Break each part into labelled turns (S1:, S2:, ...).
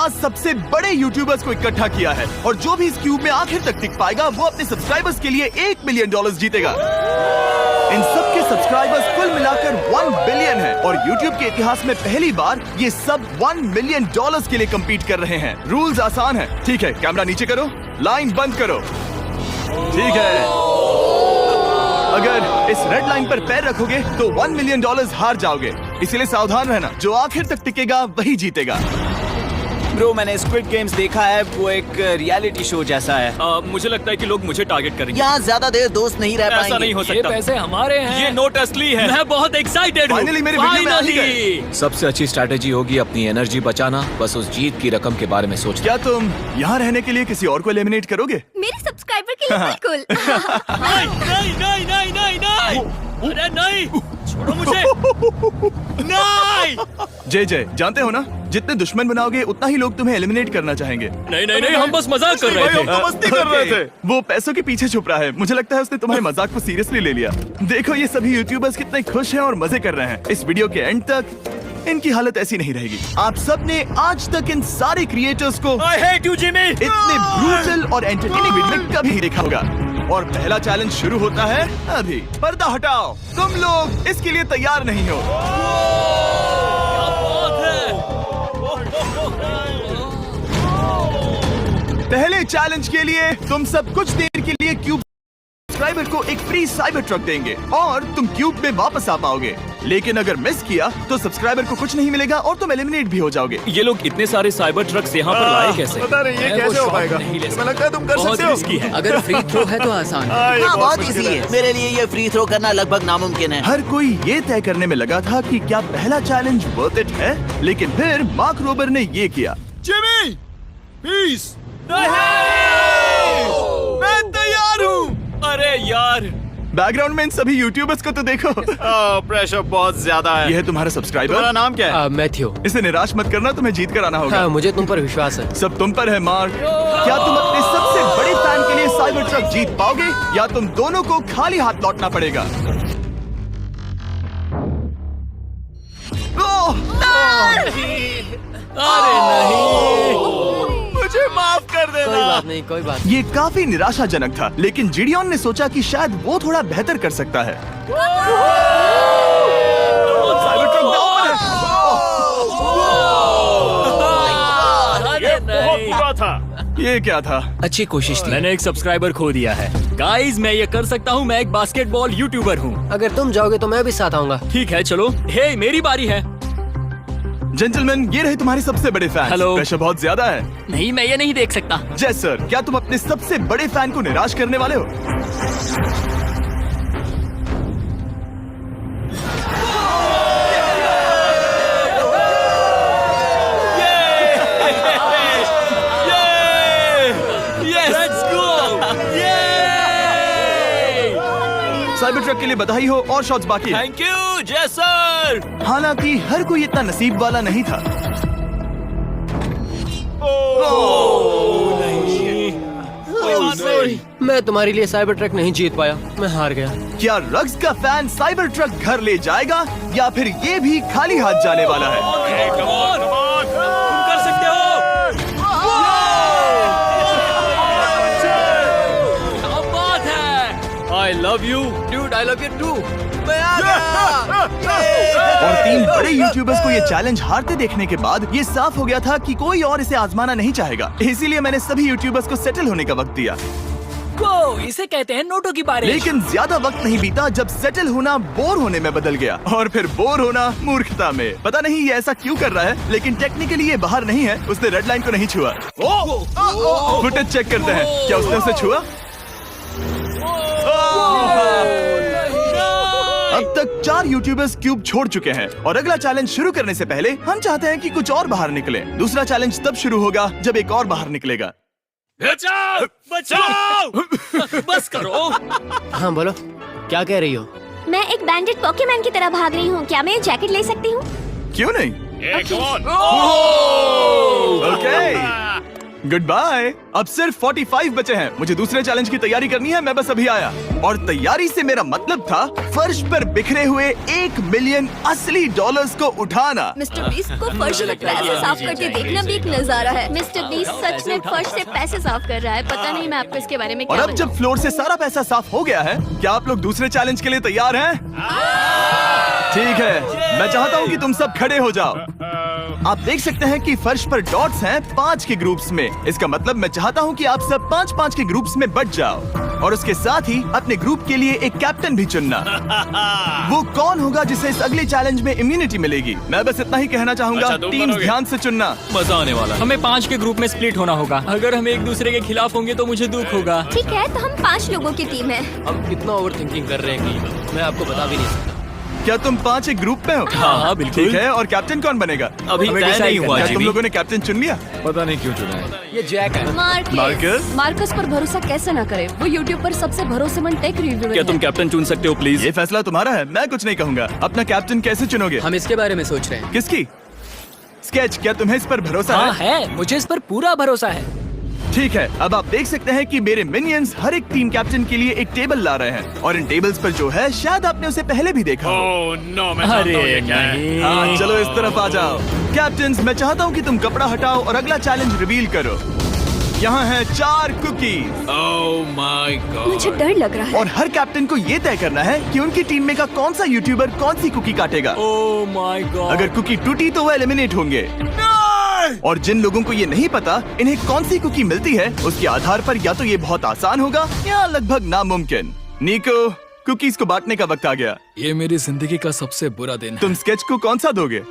S1: आज सबसे बड़े यूट्यूबर्स को इकट्ठा किया है और जो भी इस क्यूब में आखिर तक टिक पाएगा वो अपने सब्सक्राइबर्स के लिए $1 मिलियन जीतेगा। इन सब के सब्सक्राइबर्स कुल मिलाकर 1 बिलियन है और यूट्यूब के इतिहास में पहली बार ये सब $1 मिलियन के लिए कम्पीट कर रहे हैं। रूल्स आसान है, ठीक है? कैमरा नीचे करो, लाइन बंद करो, ठीक है? अगर इस रेड लाइन पर पैर रखोगे तो $1 मिलियन हार जाओगे, इसलिए सावधान रहना। जो आखिर तक टिकेगा वही जीतेगा।
S2: ब्रो, मैंने स्क्विड गेम्स देखा है, वो एक रियलिटी शो जैसा है।
S3: मुझे लगता है कि लोग मुझे टारगेट करेंगे।
S4: यहाँ ज्यादा देर दोस्त नहीं रह पाएंगे।
S3: ऐसा नहीं हो सकता।
S5: ये पैसे हमारे हैं।
S3: ये नोट असली है। मैं बहुत एक्साइटेड हूँ।
S1: फाइनली मेरे वीडियो में आ ही गए।
S6: सबसे अच्छी स्ट्रैटेजी होगी अपनी एनर्जी बचाना, बस उस जीत की रकम के बारे में सोचना।
S1: क्या तुम यहाँ रहने के लिए किसी और को एलिमिनेट करोगे?
S7: मेरे सब्सक्राइबर के लिए बिल्कुल।
S3: नहीं नहीं नहीं नहीं नहीं, अरे नहीं, छोड़ो मुझे। नहीं
S1: जय जानते हो ना, जितने दुश्मन बनाओगे उतना ही लोग तुम्हें एलिमिनेट करना चाहेंगे।
S3: नहीं नहीं नहीं, हम बस मजाक कर रहे थे।
S1: हम तो मस्ती कर रहे थे। वो पैसों के पीछे छुप रहा है। मुझे लगता है उसने तुम्हारे मजाक को सीरियसली ले लिया। देखो ये सभी यूट्यूबर्स कितने खुश हैं और मजे कर रहे हैं। इस वीडियो के एंड तक इनकी हालत ऐसी नहीं रहेगी। आप सब ने आज तक इन सारे क्रिएटर्स को
S3: I hate you, Jimmy!
S1: इतने ब्रूटल और एंटरटेनिंग वीडियो में कभी नहीं देखा होगा। और पहला चैलेंज शुरू होता है अभी। पर्दा हटाओ, तुम लोग इसके लिए तैयार नहीं हो। पहले चैलेंज के लिए तुम सब कुछ देर के लिए क्यूब सब्सक्राइबर को एक फ्री साइबर ट्रक देंगे और तुम क्यूब में वापस आ पाओगे। लेकिन अगर मिस किया तो सब्सक्राइबर को कुछ नहीं मिलेगा और तुम एलिमिनेट भी हो जाओगे।
S3: ये लोग इतने सारे साइबर ट्रक्स यहाँ पर लाए कैसे?
S1: पता नहीं ये कैसे हो पाएगा। मुझे लगता है तुम कर सकते हो।
S3: रिस्की है।
S5: अगर फ्री थ्रो है तो आसान है।
S4: हाँ, बहुत इजी है। मेरे लिए ये फ्री थ्रो करना लगभग नामुमकिन है।
S1: हर कोई ये तय करने में लगा था कि क्या पहला चैलेंज वर्थ इट है, लेकिन फिर मार्क रोबर ने ये किया।
S2: Jimmy, please.
S1: मैं तैयार हूँ।
S3: अरे यार,
S1: बैकग्राउंड में इन सभी यूट्यूबर्स को तो देखो।
S2: प्रेशर बहुत ज्यादा है।
S1: ये है तुम्हारा
S2: तुम्हारा
S1: सब्सक्राइबर।
S2: नाम क्या है?
S5: मैथ्यू।
S1: इसे निराश मत करना, तुम्हें जीत कर आना होगा।
S5: हाँ, मुझे तुम पर विश्वास है।
S1: सब तुम पर है मार्क। क्या तुम अपने सबसे बड़े फैन के लिए साइबर ट्रक जीत पाओगे या तुम दोनों को खाली हाथ लौटना पड़ेगा?
S3: अरे नहीं,
S1: मुझे माफ कर
S5: कोई
S1: देना।
S5: बात नहीं, कोई बात
S1: ये काफी निराशाजनक था, लेकिन जिडियन ने सोचा कि शायद वो थोड़ा बेहतर कर सकता है। साइबर ट्रक दांव पर
S3: अरे नहीं। बुरा था।
S1: है। ये क्या था?
S6: अच्छी कोशिश थी।
S3: मैंने एक सब्सक्राइबर खो दिया है। गाइस, मैं ये कर सकता हूँ। मैं एक बास्केटबॉल यूट्यूबर हूँ।
S5: नहीं। अगर तुम जाओगे तो मैं भी साथ आऊंगा।
S3: ठीक है, चलो। हे, मेरी बारी है।
S1: जेंटलमैन, ये रहे तुम्हारे सबसे बड़े फैन।
S3: हेलो।
S1: प्रेशर बहुत ज्यादा है।
S3: नहीं, मैं ये नहीं देख सकता।
S1: जय सर, क्या तुम अपने सबसे बड़े फैन को निराश करने वाले हो?
S3: Let's go!
S1: साइबर ट्रक के लिए बधाई हो और शॉट्स बाकी हैं।
S3: थैंक यू, जय सर।
S1: हालांकि हर कोई इतना नसीब वाला नहीं था।
S5: मैं तुम्हारे लिए साइबर ट्रक नहीं जीत पाया, मैं हार गया।
S1: क्या रग्स का फैन साइबर ट्रक घर ले जाएगा या फिर ये भी खाली हाथ जाने वाला है?
S3: तुम कर सकते हो। क्या बात है। I love you, dude. I love you too.
S1: और 3 बड़े यूट्यूबर्स को ये चैलेंज हारते देखने के बाद ये साफ हो गया था कि कोई और इसे आजमाना नहीं चाहेगा। इसीलिए मैंने सभी यूट्यूबर्स को सेटल होने का वक्त दिया।
S5: इसे कहते हैं नोटों की बारिश।
S1: लेकिन ज्यादा वक्त नहीं बीता जब सेटल होना बोर होने में बदल गया और फिर बोर होना मूर्खता में। पता नहीं ये ऐसा क्यों कर रहा है, लेकिन टेक्निकली ये बाहर नहीं है। उसने रेड लाइन को नहीं छुआ। फुटेज चेक करते हैं, क्या उसने उसे छुआ? अब तक 4 यूट्यूबर्स क्यूब छोड़ चुके हैं और अगला चैलेंज शुरू करने से पहले हम चाहते हैं कि कुछ और बाहर निकले। दूसरा चैलेंज तब शुरू होगा जब एक और बाहर निकलेगा।
S3: बचाओ, बचाओ। बस करो।
S5: हाँ बोलो, क्या कह रही हो?
S7: मैं एक बैंडेड पॉकेमैन की तरह भाग रही हूँ। क्या मैं ये जैकेट ले सकती हूँ?
S1: क्यों नहीं? ओके। Goodbye. अब सिर्फ 45 बचे हैं। मुझे दूसरे चैलेंज की तैयारी करनी है। मैं बस अभी आया। और तैयारी से मेरा मतलब था फर्श पर बिखरे हुए 1 मिलियन असली डॉलर्स को उठाना।
S7: मिस्टर बीस्ट को फर्श में पैसे साफ करते देखना भी एक नजारा है। मिस्टर बीस्ट सच में फर्श से पैसे साफ कर रहा है। पता नहीं मैं आपको इसके बारे में
S1: और
S7: क्या
S1: अब जब फ्लोर से सारा पैसा साफ हो गया है, क्या आप लोग दूसरे चैलेंज के लिए तैयार हैं? ठीक है, मैं चाहता हूँ कि तुम सब खड़े हो जाओ। आप देख सकते हैं कि फर्श पर डॉट्स हैं 5 के ग्रुप्स में। इसका मतलब मैं चाहता हूँ कि आप सब 5-5 के ग्रुप्स में बंट जाओ और उसके साथ ही अपने ग्रुप के लिए एक कैप्टन भी चुनना। वो कौन होगा जिसे इस अगले चैलेंज में इम्यूनिटी मिलेगी? मैं बस इतना ही कहना चाहूंगा,
S3: अच्छा, तुम
S1: टीम्स
S3: करोगे?
S1: ध्यान से चुनना।
S3: मजा आने वाला। हमें 5 के ग्रुप में स्प्लिट होना होगा। अगर हम एक दूसरे के खिलाफ होंगे तो मुझे दुख होगा।
S7: ठीक है, तो हम 5 लोगों की टीम है।
S5: हम कितना ओवर थिंकिंग कर रहे हैं कि मैं आपको बता भी नहीं सकता।
S1: क्या तुम 5 एक ग्रुप में हो?
S3: हाँ, बिल्कुल।
S1: ठीक है, और कैप्टन कौन बनेगा?
S2: अभी
S3: हमें
S2: तय
S3: decide
S2: नहीं हुआ
S1: क्या तुम
S2: जिमी।
S1: लोगों ने कैप्टन चुन लिया?
S6: पता नहीं क्यों चुना है।
S5: ये जैक है।
S1: मार्कस?
S8: मार्कस पर भरोसा कैसे ना करे? वो यूट्यूब पर सबसे भरोसेमंद टेक रिव्यूअर
S3: क्या तुम
S8: है।
S3: कैप्टन चुन सकते हो प्लीज?
S1: ये फैसला तुम्हारा है, मैं कुछ नहीं कहूंगा। अपना कैप्टन कैसे चुनोगे?
S5: हम इसके बारे में सोच रहे हैं।
S1: किसकी? स्केच, क्या तुम्हें इस पर भरोसा
S5: हाँ
S1: है?
S5: है, मुझे इस पर पूरा भरोसा है।
S1: ठीक है, अब आप देख सकते हैं कि मेरे मिनियंस हर एक टीम कैप्टन के लिए एक टेबल ला रहे हैं और इन टेबल्स पर जो है शायद आपने उसे पहले भी देखा हो।
S3: अरे नहीं।
S1: हाँ, चलो इस तरफ आ जाओ। कैप्टन्स, मैं चाहता हूँ कि तुम कपड़ा हटाओ और अगला चैलेंज रिवील करो। यहाँ है 4 कुकीज
S8: मुझे डर लग रहा है।
S1: और हर कैप्टन को ये तय करना है कि उनकी टीम में का कौन सा यूट्यूबर कौन सी कुकी काटेगा।
S3: Oh my God.
S1: अगर कुकी टूटी तो वो एलिमिनेट होंगे। और जिन लोगों को ये नहीं पता इन्हें कौन सी कुकी मिलती है, उसके आधार पर या तो ये बहुत आसान होगा या लगभग नामुमकिन। निको, कुकीज को बांटने का वक्त आ गया।
S9: ये मेरी जिंदगी का सबसे बुरा दिन है।
S1: तुम स्केच को कौन सा दोगे?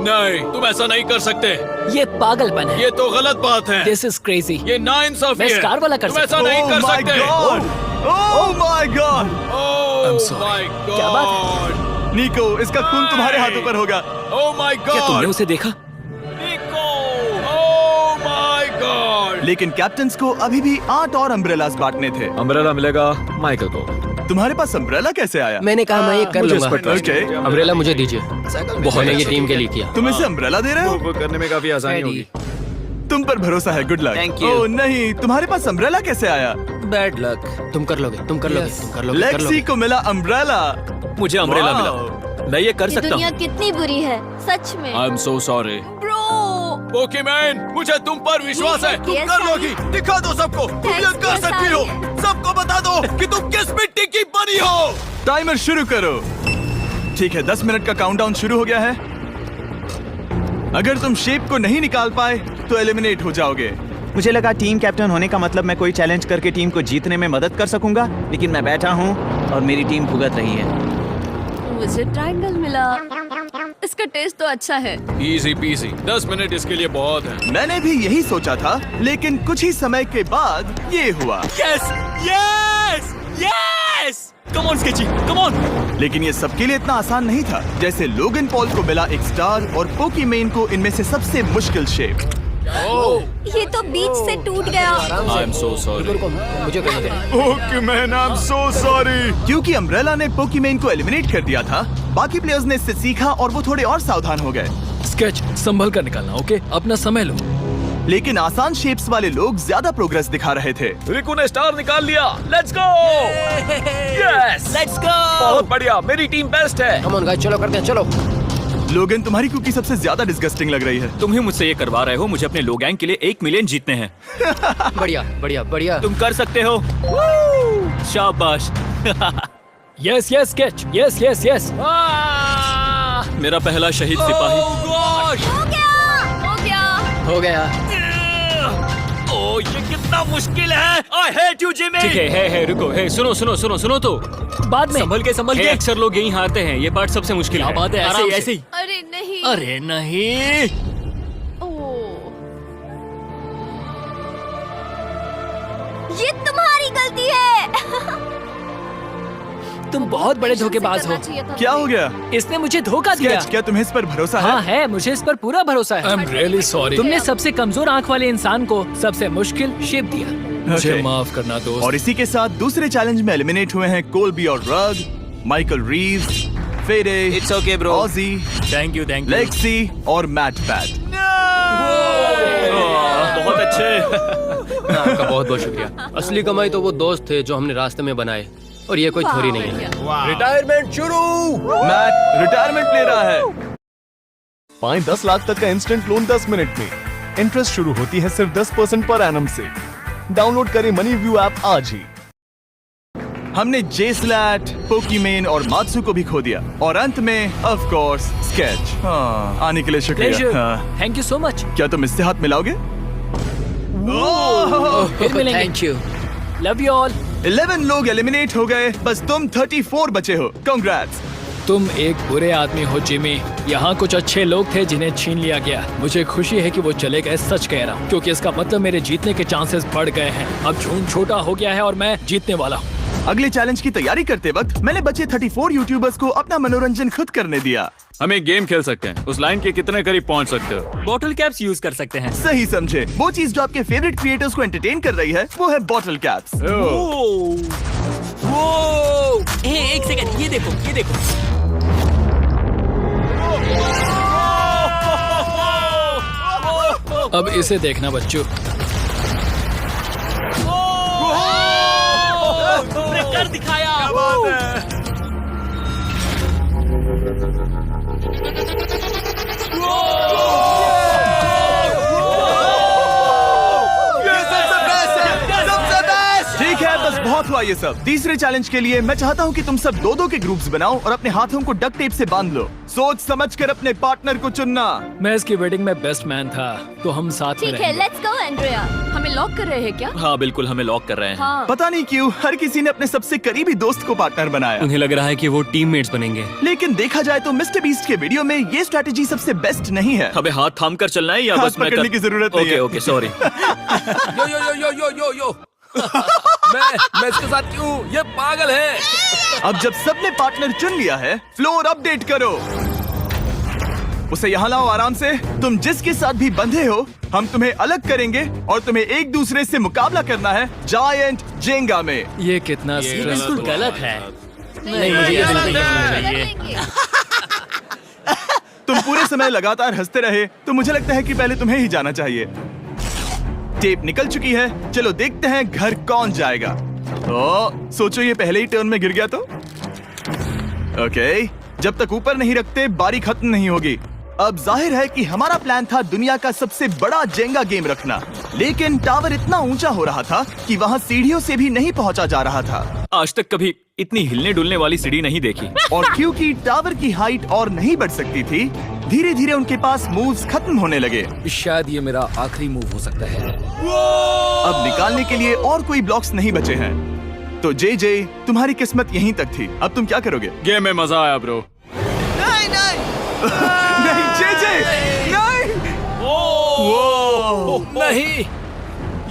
S9: नहीं, तुम ऐसा नहीं कर सकते।
S5: ये पागलपन है।
S9: ये तो गलत बात है।
S5: This is crazy.
S9: ये नाइंसाफी
S5: मैं
S9: है।
S5: स्कार वाला कर
S9: तुम ऐसा
S5: सकता
S9: नहीं
S1: Oh
S9: कर
S1: my
S9: सकते।
S1: God! Oh my God!
S9: I'm sorry.
S5: क्या
S9: क्या
S5: बात
S9: बात?
S1: निको, इसका खून तुम्हारे हाथों पर होगा।
S9: Oh my
S3: क्या तुमने
S9: God!
S3: उसे देखा?
S9: Oh my God!
S1: लेकिन कैप्टन्स को अभी भी 8 और अम्ब्रेलास बांटने थे।
S6: अम्ब्रेला मिलेगा माइकल को।
S1: तुम्हारे पास अम्ब्रेला कैसे आया?
S5: मैंने कहा मैं ये कर
S6: मुझे इस
S5: लूंगा।
S6: पर trust
S1: Okay.
S6: है।
S5: अम्ब्रेला मुझे दीजिए। मैंने ये टीम के लिए किया।
S1: तुम इसे अम्ब्रेला दे रहे हो?
S6: वो करने में काफी आसानी होगी।
S1: तुम पर भरोसा है, गुड लक।
S2: Thank you.
S1: ओह नहीं, तुम्हारे पास अम्ब्रेला कैसे आया?
S5: Bad luck. तुम कर लोगे, तुम कर लोगे, तुम कर लोगे, कर
S1: लेक्सी
S5: लोगे।
S1: को मिला अम्ब्रेला।
S3: मुझे अम्ब्रेला
S1: Wow.
S3: मिला। मैं ये कर
S7: ये
S3: सकता
S7: दुनिया
S3: हूँ।
S7: कितनी बुरी है, सच में।
S3: I am so sorry.
S7: Bro,
S9: Pokemon, मुझे तुम पर विश्वास है।
S7: तुम कर लोगी।
S9: दिखा दो सबको। तुम ये
S7: Thanks,
S9: कर सकती हो।
S7: सारी।
S9: सबको बता दो कि तुम किस मिट्टी की बनी हो।
S1: टाइमर शुरू करो। ठीक है, 10 मिनट का काउंटडाउन शुरू हो गया है। अगर तुम शेप को नहीं निकाल पाए तो एलिमिनेट हो जाओगे।
S2: मुझे लगा टीम कैप्टन होने का मतलब मैं कोई चैलेंज करके टीम को जीतने में मदद कर सकूंगा, लेकिन मैं बैठा हूँ और मेरी टीम भुगत रही है।
S8: मुझे ट्रायंगल मिला। इसका टेस्ट तो अच्छा है।
S9: Easy PC. 10 मिनट इसके लिए बहुत है।
S1: मैंने भी यही सोचा था, लेकिन कुछ ही समय के बाद ये हुआ।
S3: Yes yes yes. Come on sketchy, come on.
S1: लेकिन ये सबके लिए इतना आसान नहीं था। जैसे लोगन पॉल को मिला एक स्टार और पोकीमेन को इनमें से सबसे मुश्किल शेप।
S7: ये तो बीच से टूट गया।
S3: आई एम सो सॉरी।
S5: रुको, मुझे करने दे।
S1: पोकीमेन, आई एम सो सॉरी। क्योंकि अम्ब्रेला ने पोकीमेन को एलिमिनेट कर दिया था, बाकी प्लेयर्स ने इससे सीखा और वो थोड़े और सावधान हो गए।
S9: स्केच संभल कर निकालना, ओके? अपना समय लो।
S1: लेकिन आसान शेप्स वाले लोग ज्यादा प्रोग्रेस दिखा रहे थे।
S6: रिकू ने स्टार निकाल लिया। Let's go. Yes,
S5: let's go.
S6: बहुत बढ़िया। मेरी टीम बेस्ट है।
S5: कम ऑन गाइस, चलो करते हैं, चलो।
S1: लोगन, तुम्हारी कुकी सबसे ज्यादा डिस्गस्टिंग लग रही है।
S3: तुम ही मुझसे ये करवा रहे हो। मुझे अपने लो गैंग के लिए 1 मिलियन जीतने हैं।
S5: बढ़िया, बढ़िया, बढ़िया।
S3: तुम कर सकते हो। शाबाश।
S9: Yes yes sketch. Yes yes yes.
S3: मेरा पहला शहीद सिपाही।
S7: हो गया, हो गया।
S5: हो गया।
S3: ओह, ये कितना मुश्किल है। I hate you Jimmy. ठीक है, रुको, सुनो सुनो सुनो सुनो तो
S5: बाद में
S3: संभल के अक्सर लोग यहीं हारते हैं। ये पार्ट सबसे मुश्किल है।
S9: बात है, ऐसे
S3: आराम
S9: ही,
S3: से।
S9: ऐसे ही।
S8: अरे नहीं।
S3: अरे नहीं।
S8: ओह,
S7: ये तुम्हारी गलती है।
S5: तुम बहुत बड़े धोखेबाज हो।
S8: करना चाहिए था
S1: क्या हो
S8: मुझे।
S1: गया?
S5: इसने मुझे धोखा दिया।
S1: स्केच, क्या तुम्हें इस पर भरोसा
S5: हाँ
S1: है?
S5: है, मुझे इस पर पूरा भरोसा
S9: आई
S5: है।
S9: Am really sorry.
S5: तुमने सबसे कमजोर आंख वाले इंसान को सबसे मुश्किल शेप दिया।
S9: मुझे
S1: Okay.
S9: माफ करना दोस्त।
S1: और इसी के साथ दूसरे चैलेंज में एलिमिनेट हुए हैं कोलबी और रग, माइकल रीव्स, फेरे,
S4: It's okay, bro.
S1: ऑजी,
S3: थैंक यू
S1: लेक्सी और मैट पैट।
S3: बहुत अच्छे।
S9: आपका बहुत बहुत शुक्रिया। असली कमाई तो वो दोस्त थे जो हमने रास्ते में बनाए, और ये कोई थोड़ी नहीं है।
S3: रिटायरमेंट शुरू।
S1: मैट रिटायरमेंट ले रहा है।
S10: 5-10 लाख तक का इंस्टेंट लोन 10 मिनट में। इंटरेस्ट शुरू होती है सिर्फ 10% पर एनम से। डाउनलोड करें मनी व्यू ऐप आज ही।
S1: हमने जेस्लैट, पोकीमेन और मात्सु को भी खो दिया, और अंत में ऑफ कोर्स स्केच। हाँ, आने के लिए शुक्रिया। हाँ।
S5: Thank you so much.
S1: क्या तुम इससे हाथ मिलाओगे?
S5: फिर मिलेंगे।
S9: Thank you.
S5: Love you all.
S1: 11 लोग एलिमिनेट हो गए, बस तुम 34 बचे हो। कांग्रेट्स।
S5: तुम एक बुरे आदमी हो जिमी। यहाँ कुछ अच्छे लोग थे जिन्हें छीन लिया गया। मुझे खुशी है कि वो चले गए, सच कह रहा हूँ, क्योंकि इसका मतलब मेरे जीतने के चांसेस बढ़ गए हैं। अब झूठ छोटा हो गया है और मैं जीतने वाला हूँ।
S1: अगले चैलेंज की तैयारी करते वक्त मैंने बचे 34 यूट्यूबर्स को अपना मनोरंजन खुद करने दिया।
S6: हम एक गेम खेल सकते हैं। उस लाइन के कितने करीब पहुंच सकते हो?
S3: बॉटल कैप्स यूज कर सकते हैं।
S1: सही समझे। वो चीज जो आपके फेवरेट क्रिएटर्स को एंटरटेन कर रही है वो है बॉटल कैप्स।
S3: एक सेकंड, ये देखो, ये देखो।
S5: अब इसे देखना बच्चों।
S3: कर दिखाया।
S1: ठीक है, बस बहुत हुआ ये सब। तीसरे चैलेंज के लिए मैं चाहता हूँ कि तुम सब 2-2 के ग्रुप्स बनाओ और अपने हाथों को डक्ट टेप से बांध लो। सोच समझकर अपने पार्टनर को चुनना।
S5: मैं इसकी वेडिंग में बेस्ट मैन था, तो हम साथ में
S7: ठीक है,
S5: रहेंगे।
S7: Let's go Andrea.
S8: हमें लॉक कर रहे हैं क्या?
S3: हाँ बिल्कुल, हमें लॉक कर रहे हैं।
S8: हाँ।
S1: पता नहीं क्यों हर किसी ने अपने सबसे करीबी दोस्त को पार्टनर बनाया।
S3: उन्हें लग रहा है कि वो टीममेट्स बनेंगे।
S1: लेकिन देखा जाए तो मिस्टर बीस्ट के वीडियो में ये स्ट्रैटेजी सबसे बेस्ट नहीं है।
S3: हमें हाथ थाम कर चलना है या
S1: हाथ
S3: बस मैं
S1: पकड़ने की जरूरत नहीं है।
S3: Okay sorry.
S9: यो यो यो यो यो यो मैं इसके साथ क्यों? ये पागल है।
S1: अब जब सबने पार्टनर चुन लिया है, फ्लोर अपडेट करो। उसे यहाँ लाओ आराम से। तुम जिसके साथ भी बंधे हो, हम तुम्हें अलग करेंगे और तुम्हें एक दूसरे से मुकाबला करना है जायंट जेंगा में।
S5: ये कितना
S3: बिल्कुल गलत है।
S7: नहीं,
S3: मुझे ये बिल्कुल
S7: नहीं चाहिए।
S1: तुम पूरे समय लगातार हंसते रहे, तो मुझे लगता है कि पहले तुम्हें ही जाना चाहिए। टेप निकल चुकी है, चलो देखते हैं घर कौन जाएगा। सोचो ये पहले ही टर्न में गिर गया तो। ओके, जब तक ऊपर नहीं रखते बारी खत्म नहीं होगी। अब जाहिर है कि हमारा प्लान था दुनिया का सबसे बड़ा जेंगा गेम रखना, लेकिन टावर इतना ऊंचा हो रहा था कि वहाँ सीढ़ियों से भी नहीं पहुँचा जा रहा था।
S3: आज तक कभी इतनी हिलने डुलने वाली सीढ़ी नहीं देखी।
S1: और क्योंकि टावर की हाइट और नहीं बढ़ सकती थी, धीरे धीरे उनके पास मूव्स खत्म होने लगे।
S9: शायद ये मेरा आखिरी मूव हो सकता है।
S1: अब निकालने के लिए और कोई ब्लॉक्स नहीं बचे हैं। तो जे तुम्हारी किस्मत यहीं तक थी। अब तुम क्या करोगे?
S6: गेम में मजा आया ब्रो।
S1: नहीं जे नहीं।
S9: नहीं,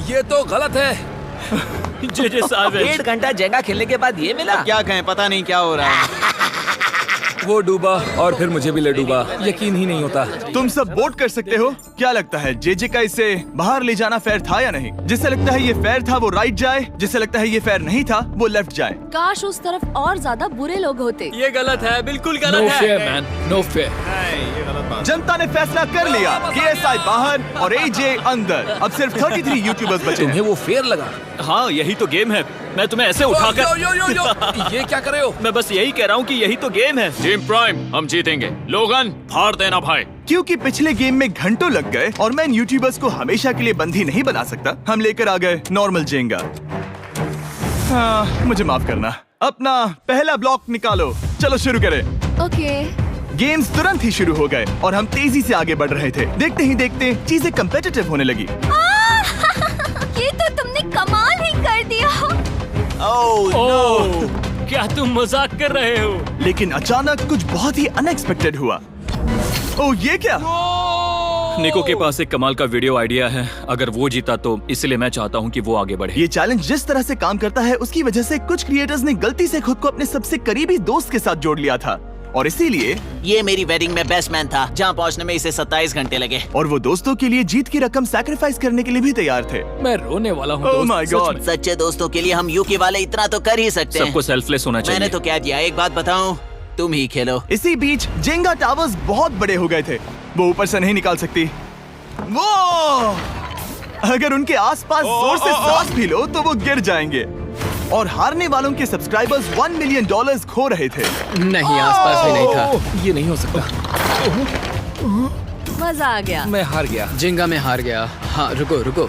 S9: ये तो गलत है।
S3: जे साहब
S4: 1.5 घंटा जेंगा खेलने के बाद ये मिला।
S2: क्या कहें, पता नहीं क्या हो रहा है।
S9: वो डूबा और फिर मुझे भी ले डूबा। यकीन ही नहीं होता।
S1: तुम सब वोट कर सकते हो। क्या लगता है जे का इसे बाहर ले जाना फेयर था या नहीं? जिसे लगता है ये फेयर था वो राइट जाए, जिसे लगता है ये फेयर नहीं था वो लेफ्ट जाए।
S8: काश उस तरफ और ज्यादा बुरे लोग होते।
S3: ये गलत है, बिल्कुल
S5: नो
S3: गलत
S5: फेयर
S3: है।
S5: Man, no fair.
S1: जनता ने फैसला कर लिया। KSI बाहर और AJ अंदर। अब सिर्फ 33 यूट्यूबर्स बचे
S9: तुम्हें
S1: हैं।
S9: वो फेयर लगा?
S3: हाँ यही तो गेम है। मैं तुम्हें ऐसे उठाकर
S9: यो यो यो यो, ये क्या कर रहे हो?
S3: मैं बस यही कह रहा हूँ कि यही तो गेम है।
S6: टीम प्राइम, हम जीतेंगे। लोगन, फाड़ देना भाई।
S1: क्योंकि पिछले गेम में घंटों लग गए और मैं इन यूट्यूबर्स को हमेशा के लिए बंदी नहीं बना सकता, हम लेकर आ गए नॉर्मल जेंगा। हाँ, मुझे माफ करना। अपना पहला ब्लॉक निकालो। चलो शुरू करें।
S7: ओके।
S1: गेम्स तुरंत ही शुरू हो गए और हम तेजी से आगे बढ़ रहे थे। देखते ही देखते चीजें कम्पिटिटिव होने लगी।
S7: ये तो तुमने कमाल ही कर दिया।
S3: ओह, क्या तुम मजाक कर रहे हो?
S1: लेकिन अचानक कुछ बहुत ही अनएक्सपेक्टेड हुआ। ओह, ये क्या?
S3: निको के पास एक कमाल का वीडियो आइडिया है। अगर वो जीता तो इसलिए मैं चाहता हूँ कि वो आगे बढ़े।
S1: ये चैलेंज जिस तरह से काम करता है उसकी वजह से कुछ क्रिएटर्स ने गलती से खुद को अपने सबसे करीबी दोस्त के साथ जोड़ लिया था, और इसीलिए
S4: ये मेरी वेडिंग में बेस्ट मैन था, जहाँ पहुँचने में इसे 27 घंटे लगे।
S1: और वो दोस्तों के लिए जीत की रकम सैक्रिफाइस करने के लिए भी तैयार थे।
S5: मैं रोने वाला हूँ।
S1: Oh
S5: दोस्त,
S1: my
S5: सच
S1: God.
S5: में।
S4: सच्चे दोस्तों के लिए हम यूके वाले इतना तो कर ही सकते हैं।
S3: सबको सेल्फलेस होना चाहिए।
S4: मैंने तो कह दिया। एक बात बताऊं, तुम ही खेलो।
S1: इसी बीच जेंगा टावर्स बहुत बड़े हो गए थे, वो ऊपर से नहीं निकाल सकती। वो अगर उनके आसपास जोर से सांस भी लो तो वो गिर जाएंगे। और हारने वालों के सब्सक्राइबर्स $1 मिलियन खो रहे थे।
S9: नहीं, आसपास भी नहीं था।
S6: ये नहीं हो सकता।
S8: मजा आ गया।
S6: मैं हार गया।
S9: जिंगा में हार गया। हाँ, रुको रुको।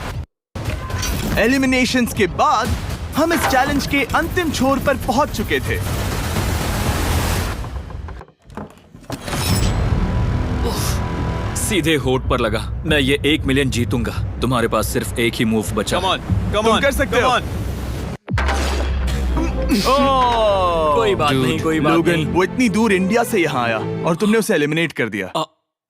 S1: एलिमिनेशंस के बाद हम इस चैलेंज के अंतिम छोर पर पहुंच चुके थे।
S3: सीधे होठ पर लगा। मैं ये 1 मिलियन जीतूंगा। तुम्हारे पास सिर्फ एक ही मूव बचा।
S1: तुम कर सकते हो।
S3: कोई बात नहीं, कोई बात
S1: लोगन,
S3: नहीं।
S1: वो इतनी दूर इंडिया से यहाँ आया और तुमने उसे एलिमिनेट कर दिया।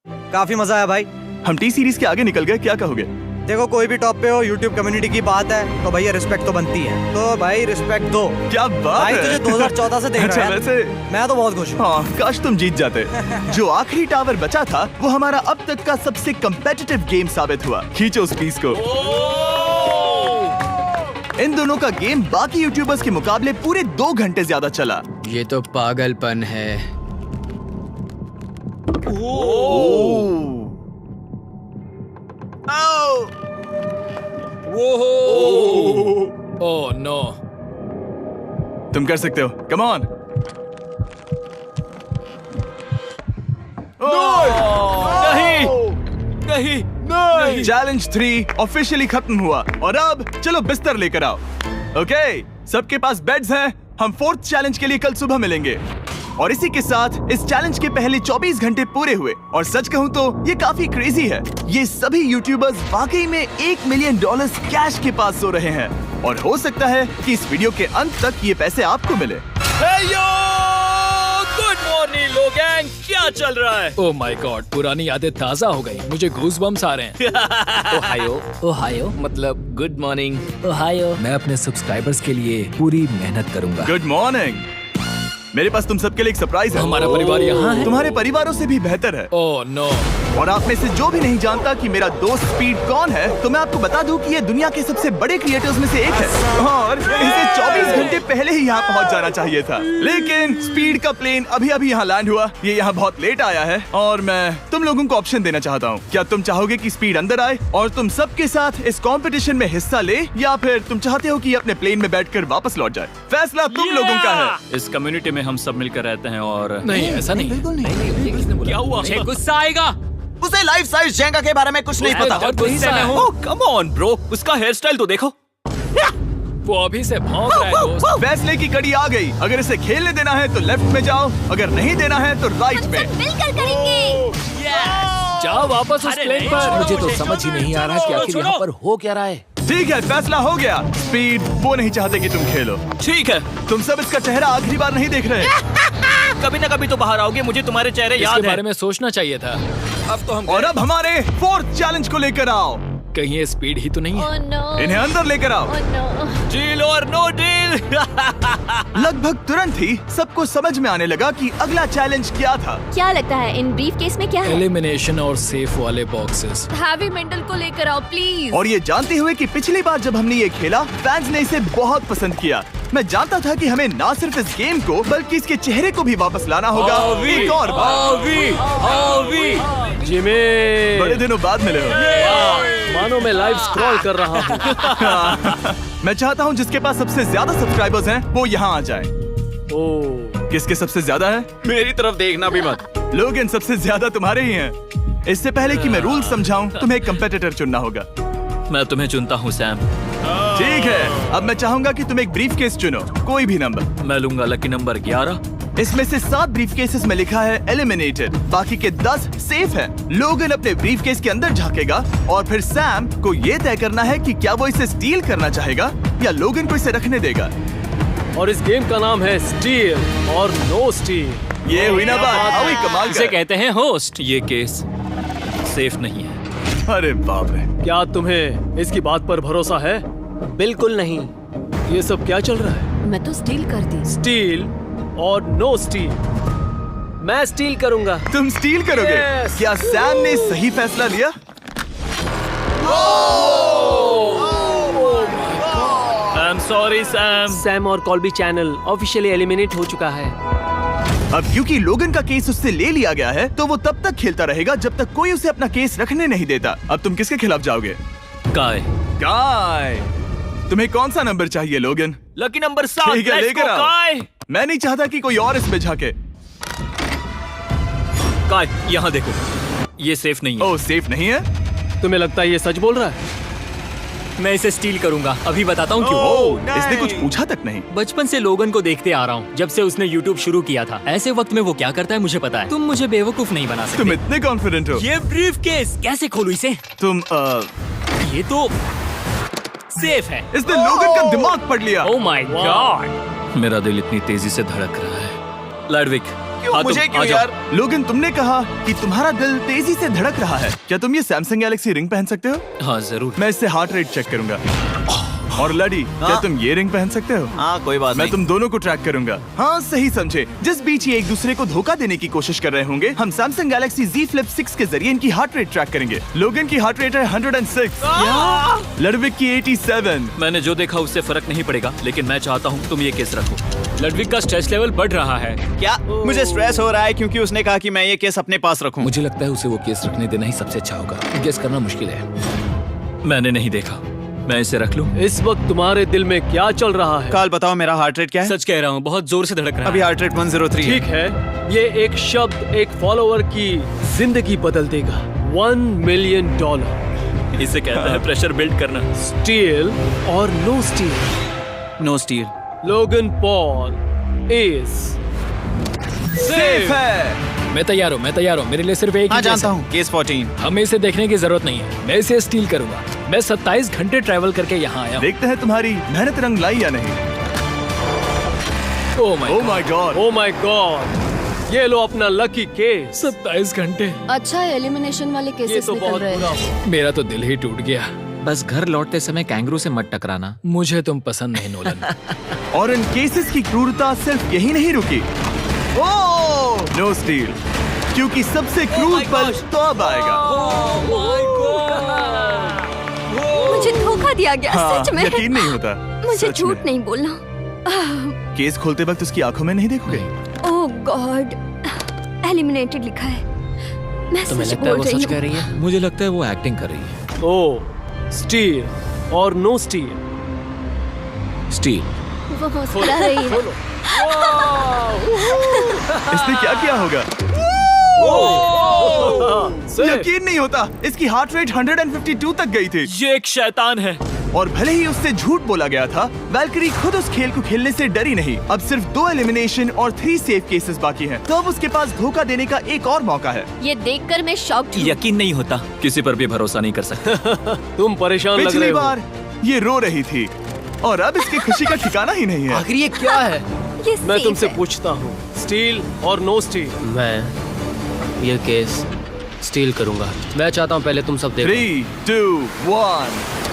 S11: काफी मजा आया भाई।
S1: हम टी सीरीज के आगे निकल गए, क्या कहोगे?
S11: देखो, कोई भी टॉप पे हो, यूट्यूब कम्युनिटी की बात है तो भैया रिस्पेक्ट तो बनती है। तो भाई रिस्पेक्ट दो।
S1: क्या बात
S11: भाई
S1: है।
S11: तुझे 2014 से देख
S1: अच्छा,
S11: रहा है।
S1: वैसे
S11: मैं तो बहुत खुश हूँ।
S1: हाँ, काश तुम जीत जाते। जो आखिरी टावर बचा था वो हमारा अब तक का सबसे कम्पेटिटिव गेम साबित हुआ। खींचो उस पीस को। इन दोनों का गेम बाकी यूट्यूबर्स के मुकाबले पूरे 2 घंटे ज्यादा चला।
S9: ये तो पागलपन है।
S5: Oh no.
S1: तुम कर सकते हो, कम ऑन। नहीं। चैलेंज 3 ऑफिशियली खत्म हुआ और अब चलो बिस्तर लेकर आओ। ओके, सबके पास बेड्स हैं। हम 4th चैलेंज के लिए कल सुबह मिलेंगे। और इसी के साथ इस चैलेंज के पहले 24 घंटे पूरे हुए। और सच कहूं तो ये काफी क्रेजी है। ये सभी यूट्यूबर्स वाकई में $1 मिलियन कैश के पास सो रहे हैं। और हो सकता है कि इस वीडियो के अंत तक ये पैसे आपको मिले।
S3: गुड मॉर्निंग लोगैंग, क्या चल रहा है?
S5: ओह माय गॉड, पुरानी यादें ताजा हो गई। मुझे गूज़बम्स आ रहे हैं।
S6: ओहायो।
S5: ओहायो
S6: मतलब गुड मॉर्निंग।
S5: ओहायो।
S6: मैं अपने सब्सक्राइबर्स के लिए पूरी मेहनत करूंगा।
S1: Good morning. मेरे पास तुम सबके लिए एक सरप्राइज है।
S5: हमारा परिवार यहाँ है।
S1: तुम्हारे परिवारों से भी बेहतर है।
S5: Oh no.
S1: और आप में से जो भी नहीं जानता कि मेरा दोस्त स्पीड कौन है, तो मैं आपको बता दूं कि ये दुनिया के सबसे बड़े क्रिएटर्स में से एक है। और इसे 24 घंटे पहले ही यहाँ पहुँच जाना चाहिए था, लेकिन स्पीड का प्लेन अभी अभी यहाँ लैंड हुआ। ये यहाँ बहुत लेट आया है और मैं तुम लोगों को ऑप्शन देना चाहता हूँ। क्या तुम चाहोगे कि स्पीड अंदर आए और तुम सबके साथ इस कंपटीशन में हिस्सा ले, या फिर तुम चाहते हो कि ये अपने प्लेन में बैठकर वापस लौट जाए? फैसला तुम लोगों का है।
S3: इस कम्युनिटी में हम सब मिलकर रहते हैं और
S5: नहीं, ऐसा नहीं।
S11: बिल्कुल नहीं।
S3: क्या हुआ?
S4: गुस्सा आएगा। उसे लाइफ साइज जेंगा के बारे में कुछ नहीं पता।
S5: बहुत गुस्से में हूँ।
S3: ओह कम ऑन ब्रो, उसका हेयर स्टाइल तो देखो।
S5: वो अभी से भौंक रहा है दोस्त।
S1: फैसले की कड़ी आ गई। अगर इसे खेलने देना है तो लेफ्ट में जाओ, अगर नहीं देना है तो राइट में।
S7: मिलकर करेंगे।
S5: जाओ वापस उस प्लेन पर।
S6: मुझे तो समझ ही नहीं आ रहा कि आखिर यहाँ पर हो क्या रहा है।
S1: ठीक है, फैसला हो गया। स्पीड वो नहीं चाहते कि तुम खेलो।
S3: ठीक है,
S1: तुम सब इसका चेहरा आखिरी बार नहीं देख रहे।
S3: कभी ना कभी तो बाहर आओगे, मुझे तुम्हारे चेहरे याद
S5: इसके
S3: है।
S5: बारे में सोचना चाहिए था।
S3: अब तो हम
S1: और अब हमारे 4th चैलेंज को लेकर आओ।
S5: कहीं ये स्पीड ही तो नहीं है।
S7: Oh no.
S1: इन्हें अंदर लेकर आओ।
S7: Oh no.
S3: डील और नो डील।
S1: लगभग तुरंत ही सबको समझ में आने लगा कि अगला चैलेंज क्या था।
S7: क्या लगता है इन ब्रीफ केस में क्या है?
S5: एलिमिनेशन और सेफ वाले बॉक्सेस।
S8: हैवी मेंटल को लेकर आओ प्लीज।
S1: और ये जानते हुए कि पिछली बार जब हमने ये खेला फैंस ने इसे बहुत पसंद किया, मैं जानता था कि हमें ना सिर्फ इस गेम को बल्कि इसके चेहरे को भी वापस लाना होगा। एक और बार।
S9: जिमी,
S1: बड़े दिनों बाद मिले हो।
S9: मानो मैं लाइव स्क्रॉल कर रहा हूँ।
S1: मैं चाहता हूँ जिसके पास सबसे ज्यादा सब्सक्राइबर्स हैं वो यहाँ आ जाए।
S9: ओह,
S1: किसके सबसे ज्यादा है?
S3: मेरी तरफ देखना भी मत।
S1: लोगन सबसे ज्यादा तुम्हारे ही हैं। इससे पहले कि मैं रूल समझाऊं, तुम्हें एक कंपेटिटर चुनना होगा।
S3: मैं तुम्हें चुनता हूँ सैम।
S1: ठीक है, अब मैं चाहूंगा कि तुम एक ब्रीफ केस चुनो, कोई भी नंबर।
S3: मैं लूंगा लकी नंबर 11।
S1: इसमें से 7 ब्रीफ केसेस में लिखा है एलिमिनेटेड, बाकी के 10 सेफ हैं। लोगन अपने ब्रीफ केस के अंदर झांकेगा और फिर सैम को ये तय करना है कि क्या वो इसे स्टील करना चाहेगा या लोगन को इसे रखने देगा।
S9: और इस गेम का नाम है स्टील और नो स्टील।
S1: ये हुई ना बात, आओ ही कमाल
S3: इसे
S1: का।
S3: कहते हैं होस्ट। ये केस सेफ नहीं है।
S1: अरे बाप रे।
S9: क्या तुम्हें इसकी बात पर भरोसा है? बिल्कुल नहीं। ये सब क्या चल रहा है?
S8: मैं तो स्टील कर दी।
S9: स्टील और नो स्टील। मैं स्टील करूंगा।
S1: तुम स्टील करोगे?
S9: Yes.
S1: क्या सैम ने सही फैसला लिया?
S3: I am sorry Sam.
S9: Sam और कॉल्बी चैनल ऑफिशियली एलिमिनेट हो चुका है।
S1: अब क्योंकि लोगन का केस उससे ले लिया गया है तो वो तब तक खेलता रहेगा जब तक कोई उसे अपना केस रखने नहीं देता। अब तुम किसके खिलाफ जाओगे?
S3: काय।
S1: काय। तुम्हें कौन सा नंबर चाहिए लोगन?
S3: Lucky number 7।
S1: ठीक है, लेकर आओ।
S3: काय।
S1: मैं नहीं चाहता कि कोई और इसमें झाके।
S3: काय, यहाँ देखो, ये सेफ नहीं है।
S1: ओह, सेफ नहीं है?
S9: तुम्हें लगता है ये सच बोल रहा है?
S3: मैं इसे स्टील करूंगा, अभी बताता हूँ क्यों।
S1: ओह, इसने कुछ पूछा तक नहीं।
S3: बचपन से लोगन को देखते आ रहा हूँ, जब से उसने YouTube शुरू किया था। ऐसे वक्त में वो क्या करता है मुझे पता है। तुम मुझे बेवकूफ नहीं बना सकते।
S1: तुम इतने कॉन्फिडेंट हो?
S3: ये ब्रीफ केस कैसे खोलूं इसे?
S1: तुम
S3: ये तो सेफ है।
S1: इसने लोगन का दिमाग पढ़ लिया।
S3: Oh my God. मेरा दिल इतनी तेजी से धड़क रहा है। लैडविक,
S2: मुझे क्यों यार?
S1: लोगन, तुमने कहा कि तुम्हारा दिल तेजी से धड़क रहा है। क्या तुम ये सैमसंग गैलेक्सी रिंग पहन सकते हो?
S3: हाँ जरूर।
S1: मैं इससे हार्ट रेट चेक करूंगा। और लड़ी, क्या तुम ये रिंग पहन सकते हो?
S2: हाँ, कोई बात
S1: मैं
S2: नहीं।
S1: तुम दोनों को ट्रैक करूंगा। हाँ, सही समझे। जिस बीच ये एक दूसरे को धोखा देने की कोशिश कर रहे होंगे, हम सैमसंग गैलेक्सी Z Flip 6 के जरिए इनकी हार्ट रेट ट्रैक करेंगे। लोगन की हार्ट रेट है 106, लड़विक की 87।
S3: मैंने जो देखा उससे फर्क नहीं पड़ेगा, लेकिन मैं चाहता हूँ तुम ये केस रखो। लड़विक का स्ट्रेस लेवल बढ़ रहा है।
S2: क्या? मुझे स्ट्रेस हो रहा है क्योंकि उसने कहा कि मैं ये केस अपने पास रखूं।
S5: मुझे लगता है उसे वो केस रखने देना ही सबसे अच्छा होगा। गेस करना मुश्किल है।
S3: मैंने नहीं देखा, मैं इसे रख लूं?
S9: इस वक्त तुम्हारे दिल में क्या चल रहा है?
S2: काल, बताओ मेरा हार्ट रेट क्या है?
S3: सच कह रहा हूँ, बहुत जोर से धड़क रहा है।
S2: अभी हार्ट रेट 103
S9: ठीक है, ये एक शब्द एक फॉलोवर की जिंदगी बदल देगा। $1 मिलियन।
S3: इसे कहता है प्रेशर बिल्ड करना।
S9: स्टील और no steal?
S2: No steal.
S9: Logan Paul is
S1: safe है।
S5: मैं तैयार हूँ। मेरे लिए सिर्फ एक
S2: हाँ,
S5: ही केस
S2: जानता
S5: है।
S2: हूँ। केस 14।
S5: हमें इसे देखने की जरूरत नहीं है। मैं इसे स्टील करूंगा। मैं 27 घंटे ट्रैवल करके यहाँ आया हूँ।
S1: देखते हैं तुम्हारी मेहनत रंग लाई या नहीं।
S5: Oh
S1: my God.
S9: Oh my God, ये लो अपना लकी केस।
S5: 27 घंटे।
S8: अच्छा एलिमिनेशन वाले
S9: ये
S8: केसेस
S9: तो
S8: निकल
S9: बहुत
S8: रहे
S9: बुरा
S8: हैं।
S5: मेरा तो दिल ही टूट गया।
S6: बस घर लौटते समय कैंगरू से मत टकराना।
S5: मुझे तुम पसंद नहीं नोलन।
S1: और इन केसेस की क्रूरता सिर्फ यही नहीं रुकी। ओह, नो स्टील, क्योंकि सबसे क्रूर पल तो अब आएगा।
S7: मुझे धोखा दिया गया,
S1: हाँ,
S7: सच में।
S1: यकीन नहीं होता।
S7: मुझे
S1: सच
S7: झूठ
S1: में।
S7: नहीं बोलना।
S1: केस खोलते वक्त उसकी आंखों में नहीं देखोगे?
S7: ओह गॉड, एलिमिनेटेड लिखा है। मैं
S5: तुम्हें
S7: सच
S5: लगता है
S7: बोल
S5: वो
S7: रही
S5: सच कह
S7: हूँ।
S5: रही है?
S6: मुझे लगता है वो एक्टिंग कर रही है।
S9: ओह, स्टील और नो स्टील?
S6: स्टील।
S7: वो मुस्कुरा रही है।
S1: इसने क्या किया होगा? यकीन नहीं होता, इसकी हार्ट रेट 152 तक गई थी।
S3: ये एक शैतान है।
S1: और भले ही उससे झूठ बोला गया था, वैल्करी खुद उस खेल को खेलने से डरी नहीं। अब सिर्फ 2 एलिमिनेशन और 3 सेफ केसेस बाकी हैं। तो अब उसके पास धोखा देने का एक और मौका है।
S7: ये देखकर मैं शॉक्ड हूँ।
S3: यकीन नहीं होता, किसी पर भी भरोसा नहीं कर सकते।
S9: तुम परेशान लग
S1: पिछली
S9: रहे हो।
S1: बार ये रो रही थी और अब इसकी खुशी का ठिकाना ही नहीं है।
S9: आखिर ये क्या है?
S7: ये
S9: मैं
S7: safe
S9: तुमसे
S7: है।
S9: पूछता हूँ, स्टील और नो स्टील? मैं ये केस स्टील करूंगा।
S5: मैं चाहता हूँ पहले तुम सब देखो।
S1: 3, 2, 1।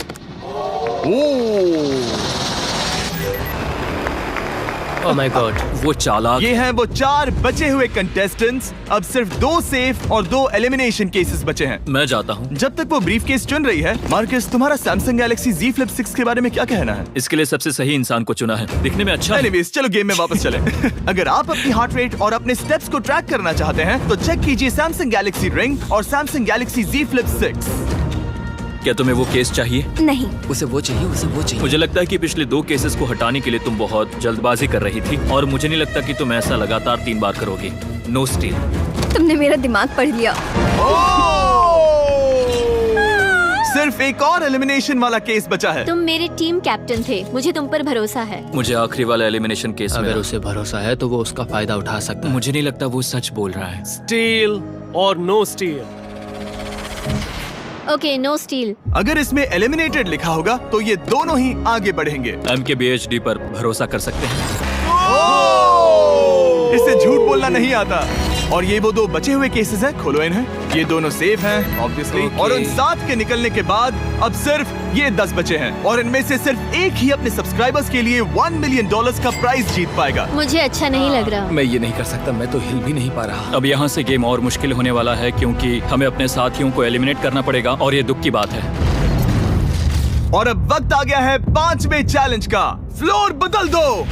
S9: ओह माय गॉड,
S3: वो चालाक।
S1: ये हैं वो 4 बचे हुए कंटेस्टेंट्स। अब सिर्फ 2 सेफ और 2 एलिमिनेशन केसेस बचे हैं।
S3: मैं जाता हूँ।
S1: जब तक वो ब्रीफ केस चुन रही है, मार्कस, तुम्हारा सैमसंग गैलेक्सी Z Flip 6 के बारे में क्या कहना है?
S3: इसके लिए सबसे सही इंसान को चुना है। दिखने में अच्छा है।
S1: एनीवेज, चलो गेम में वापस चलें। अगर आप अपनी हार्ट रेट और अपने स्टेप्स को ट्रैक करना चाहते हैं तो चेक कीजिए सैमसंग गैलेक्सी रिंग और सैमसंग गैलेक्सी Z Flip 6।
S3: क्या तुम्हें वो केस चाहिए?
S7: नहीं,
S5: उसे वो चाहिए।
S3: मुझे लगता है कि पिछले 2 केसेस को हटाने के लिए तुम बहुत जल्दबाजी कर रही थी, और मुझे नहीं लगता कि तुम ऐसा लगातार 3 बार करोगी। No steal.
S7: तुमने मेरा दिमाग पढ़ लिया।
S1: सिर्फ एक और एलिमिनेशन वाला केस बचा है।
S7: तुम मेरे टीम कैप्टन थे, मुझे तुम पर भरोसा है।
S3: मुझे आखिरी वाला एलिमिनेशन केस में
S5: अगर उसे भरोसा है तो वो उसका फायदा उठा सकता है।
S3: मुझे नहीं लगता वो सच बोल रहा है।
S9: स्टील और no steal?
S7: Okay, no steal.
S1: अगर इसमें एलिमिनेटेड लिखा होगा तो ये दोनों ही आगे बढ़ेंगे।
S3: MKBHD पर भरोसा कर सकते हैं।
S1: इसे झूठ बोलना नहीं आता। और ये वो 2 बचे हुए केसेस हैं, खोलो इन्हें। ये दोनों सेफ हैं ऑब्वियसली। और उन 7 के निकलने के बाद अब सिर्फ ये 10 बचे हैं, और इनमें से सिर्फ एक ही अपने सब्सक्राइबर्स के लिए $1 मिलियन का प्राइज जीत पाएगा।
S7: मुझे अच्छा नहीं लग रहा।
S5: मैं ये नहीं कर सकता, मैं तो हिल भी नहीं पा रहा।
S3: अब यहाँ से गेम और मुश्किल होने वाला है, क्योंकि हमें अपने साथियों को एलिमिनेट करना पड़ेगा, और ये दुख की बात है।
S1: और अब वक्त आ गया है 5वें चैलेंज का। फ्लोर बदल दो।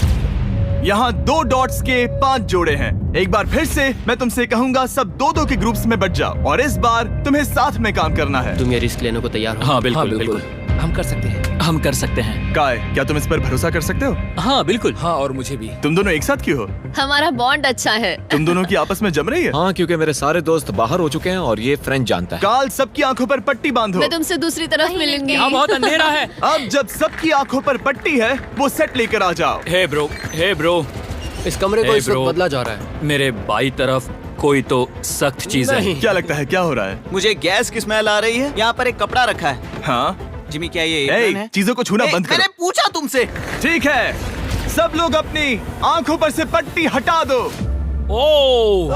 S1: यहाँ 2 डॉट्स के 5 जोड़े हैं। एक बार फिर से मैं तुमसे कहूंगा, सब 2-2 के ग्रुप्स में बट जाओ और इस बार तुम्हें साथ में काम करना है।
S9: तुम ये रिस्क लेने को तैयार हो?
S3: हाँ बिल्कुल बिल्कुल।
S5: हम कर सकते हैं।
S3: हम कर सकते हैं।
S1: काय, क्या तुम इस पर भरोसा कर सकते हो?
S3: हाँ बिल्कुल।
S6: हाँ, और मुझे भी।
S1: तुम दोनों एक साथ क्यों हो?
S8: हमारा बॉन्ड अच्छा है।
S1: तुम दोनों की आपस में जम रही है?
S6: हाँ, क्योंकि मेरे सारे दोस्त बाहर हो चुके हैं और ये फ्रेंड जानता है।
S1: काल, सबकी आंखों पर पट्टी बांधो।
S8: मैं तुमसे दूसरी तरफ मिलूंगी।
S3: यहाँ बहुत अंधेरा है।
S1: अब जब सबकी आंखों पर पट्टी है, वो सेट लेकर आ जाओ।
S3: हे ब्रो,
S9: इस कमरे को
S3: Hey,
S9: इस वक्त
S3: bro.
S9: बदला जा रहा है।
S3: मेरे बाई तरफ कोई तो सख्त चीज है।
S1: क्या लगता है क्या हो रहा है?
S2: मुझे गैस की स्मेल आ रही है। यहाँ पर एक कपड़ा रखा है।
S1: हाँ,
S2: जिमी, क्या ये
S1: ए,
S2: एप्रन है?
S1: चीजों को छूना बंद
S2: मैंने
S1: करो।
S2: पूछा तुमसे।
S1: ठीक है, सब लोग अपनी आंखों पर से पट्टी हटा दो।
S3: ओह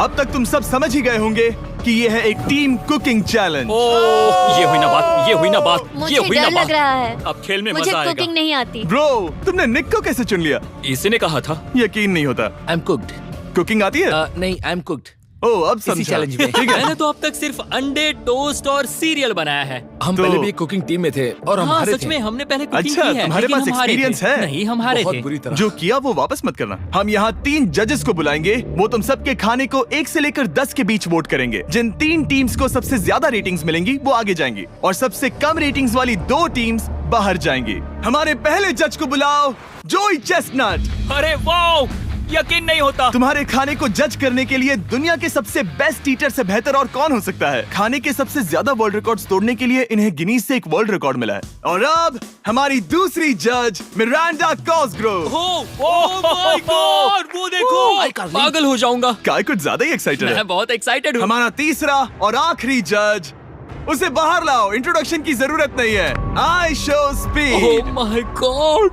S1: अब तक तुम सब समझ ही गए होंगे कि ये है एक टीम कुकिंग चैलेंज।
S3: ये हुई ना बात।
S7: मुझे डर लग रहा है।
S3: अब खेल में
S7: मुझे
S3: मजा आएगा।
S7: कुकिंग नहीं आती।
S1: ब्रो, तुमने निक को कैसे चुन लिया?
S3: इसी ने कहा था।
S1: यकीन नहीं होता।
S5: I am cooked.
S1: कुकिंग आती है?
S5: नहीं, आई एम कुक्ड।
S1: ओ, अब समझा।
S5: चैलेंज में।
S1: ठीक है।
S3: मैंने तो अब तक सिर्फ अंडे, टोस्ट और सीरियल बनाया है।
S5: हम
S1: तो-
S5: पहले भी कुकिंग टीम में थे और हम
S3: हाँ
S5: हारे
S3: सच
S5: थे।
S3: में हमने पहले कुकिंग
S1: अच्छा,
S3: की है।
S1: तुम्हारे
S3: लेकिन
S1: पास
S3: हम हारे
S1: experience
S3: थे।
S1: है?
S3: नहीं, हम हारे
S5: बहुत
S3: थे।
S5: बुरी तरह।
S1: जो किया वो वापस मत करना। हम यहाँ 3 जजेस को बुलाएंगे। वो तुम सबके खाने को 1 से लेकर 10 के बीच वोट करेंगे। जिन 3 टीम्स को सबसे ज्यादा रेटिंग्स मिलेंगी वो आगे जाएंगी और सबसे कम रेटिंग्स वाली 2 टीम्स बाहर जाएंगी। हमारे पहले जज को बुलाओ, जोई चेस्टनट।
S3: अरे वाओ, यकीन नहीं होता।
S1: तुम्हारे खाने को जज करने के लिए दुनिया के सबसे बेस्ट ईटर से बेहतर और कौन हो सकता है? खाने के सबसे ज्यादा वर्ल्ड रिकॉर्ड्स तोड़ने के लिए इन्हें गिनीज से एक वर्ल्ड रिकॉर्ड मिला है। और अब हमारी दूसरी जज मिरांडा कॉसग्रोव।
S3: ओह माय गॉड, वो देखो। पागल हो जाऊंगा।
S1: काय कुछ ज्यादा ही एक्साइटेड है।
S3: मैं बहुत एक्साइटेड हूँ।
S1: हमारा तीसरा और आखिरी जज, उसे बाहर लाओ। इंट्रोडक्शन की जरूरत नहीं है। I show speed.
S3: Oh my God,